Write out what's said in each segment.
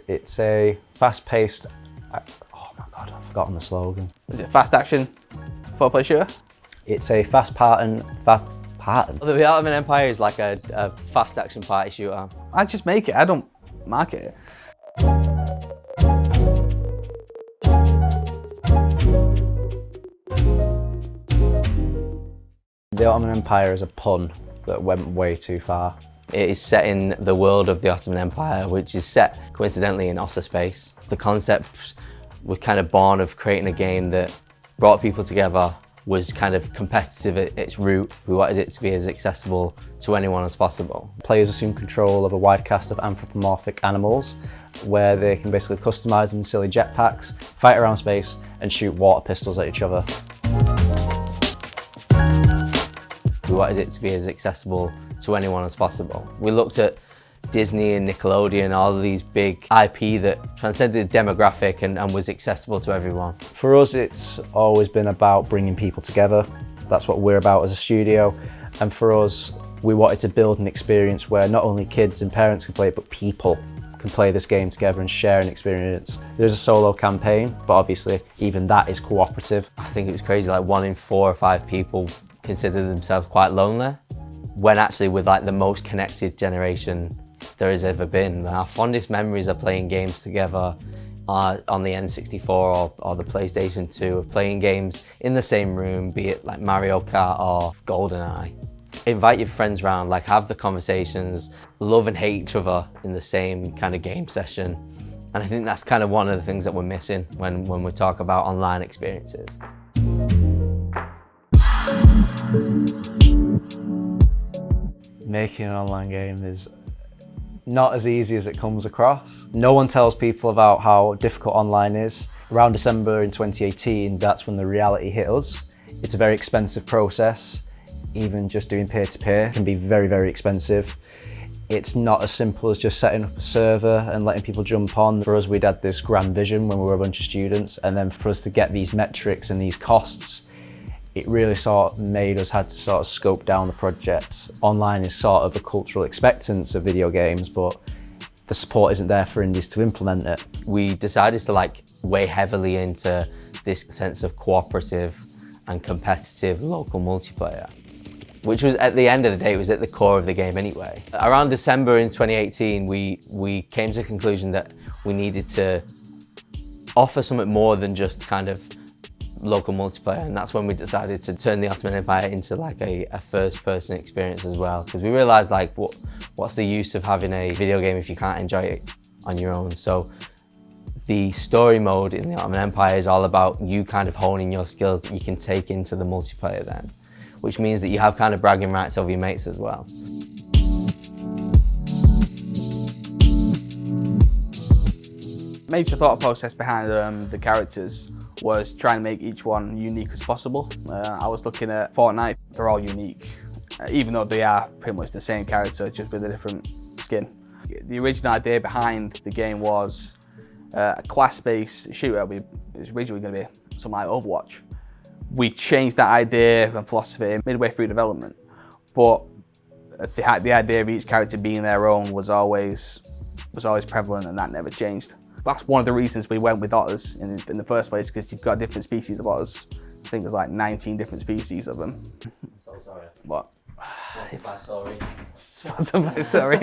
It's a fast-paced, oh my God, I've forgotten the slogan. Is it fast action, 4-player shooter? It's a fast pattern. The Otterman Empire is like a fast action party shooter. I just make it, I don't market it. The Ottoman Empire is a pun that went way too far. It is set in the world of the Ottoman Empire, which is set coincidentally in Otterspace. The concept was kind of born of creating a game that brought people together, was kind of competitive at its root. We wanted it to be as accessible to anyone as possible. Players assume control of a wide cast of anthropomorphic animals where they can basically customise them in silly jetpacks, fight around space and shoot water pistols at each other. We wanted it to be as accessible to anyone as possible. We looked at Disney and Nickelodeon, all of these big IP that transcended the demographic and was accessible to everyone. For us, it's always been about bringing people together. That's what we're about as a studio. And for us, we wanted to build an experience where not only kids and parents can play it, but people can play this game together and share an experience. There's a solo campaign, but obviously even that is cooperative. I think it was crazy, like 1 in 4 or 5 people consider themselves quite lonely, when actually we're like the most connected generation there has ever been. Our fondest memories of playing games together are on the N64 or the PlayStation 2, of playing games in the same room, be it like Mario Kart or GoldenEye. Invite your friends around, like have the conversations, love and hate each other in the same kind of game session. And I think that's kind of one of the things that we're missing when we talk about online experiences. Making an online game is not as easy as it comes across. No one tells people about how difficult online is. Around December in 2018, that's when the reality hit us. It's a very expensive process. Even just doing peer-to-peer can be very, very expensive. It's not as simple as just setting up a server and letting people jump on. For us, we'd had this grand vision when we were a bunch of students, and then for us to get these metrics and these costs, it really sort of made us had to sort of scope down the project. Online is sort of a cultural expectance of video games, but the support isn't there for indies to implement it. We decided to like weigh heavily into this sense of cooperative and competitive local multiplayer, which was at the end of the day, it was at the core of the game anyway. Around December in 2018, we came to the conclusion that we needed to offer something more than just kind of local multiplayer, and that's when we decided to turn the Ottoman Empire into like a first-person experience as well, because we realized like what's the use of having a video game if you can't enjoy it on your own. So the story mode in the Ottoman Empire is all about you kind of honing your skills that you can take into the multiplayer then, which means that you have kind of bragging rights over your mates as well. Major thought process behind the characters was trying to make each one unique as possible. I was looking at Fortnite, they're all unique, even though they are pretty much the same character, just with a different skin. The original idea behind the game was a class-based shooter. It was originally going to be something like Overwatch. We changed that idea and philosophy midway through development, but the idea of each character being their own was always prevalent, and that never changed. That's one of the reasons we went with otters in the first place, because you've got different species of otters. I think there's like 19 different species of them. I'm so sorry. What? Sponsored by Sorry. Sponsored by Sorry.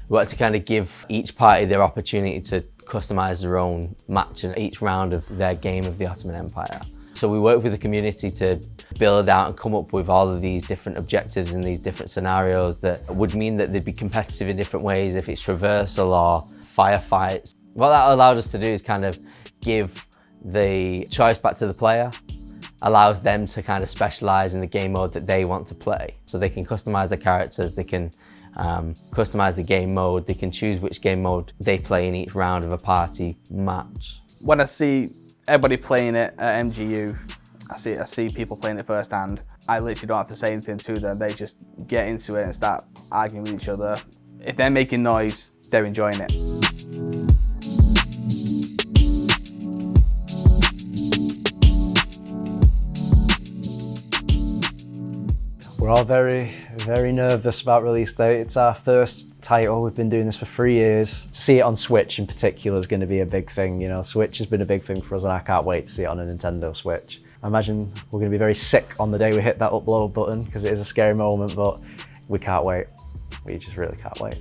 We wanted to kind of give each party their opportunity to customize their own match in each round of their game of the Ottoman Empire. So we worked with the community to build out and come up with all of these different objectives and these different scenarios that would mean that they'd be competitive in different ways, if it's traversal or firefights. What that allowed us to do is kind of give the choice back to the player, allows them to kind of specialize in the game mode that they want to play. So they can customize the characters, they can customize the game mode, they can choose which game mode they play in each round of a party match. When I see everybody playing it at MGU, I see people playing it firsthand. I literally don't have to say anything to them, they just get into it and start arguing with each other. If they're making noise, they're enjoying it. We're all very, very nervous about release date. It's our first title. We've been doing this for 3 years. To see it on Switch in particular is going to be a big thing. You know, Switch has been a big thing for us, and I can't wait to see it on a Nintendo Switch. I imagine we're going to be very sick on the day we hit that upload button because it is a scary moment, but we can't wait. We just really can't wait.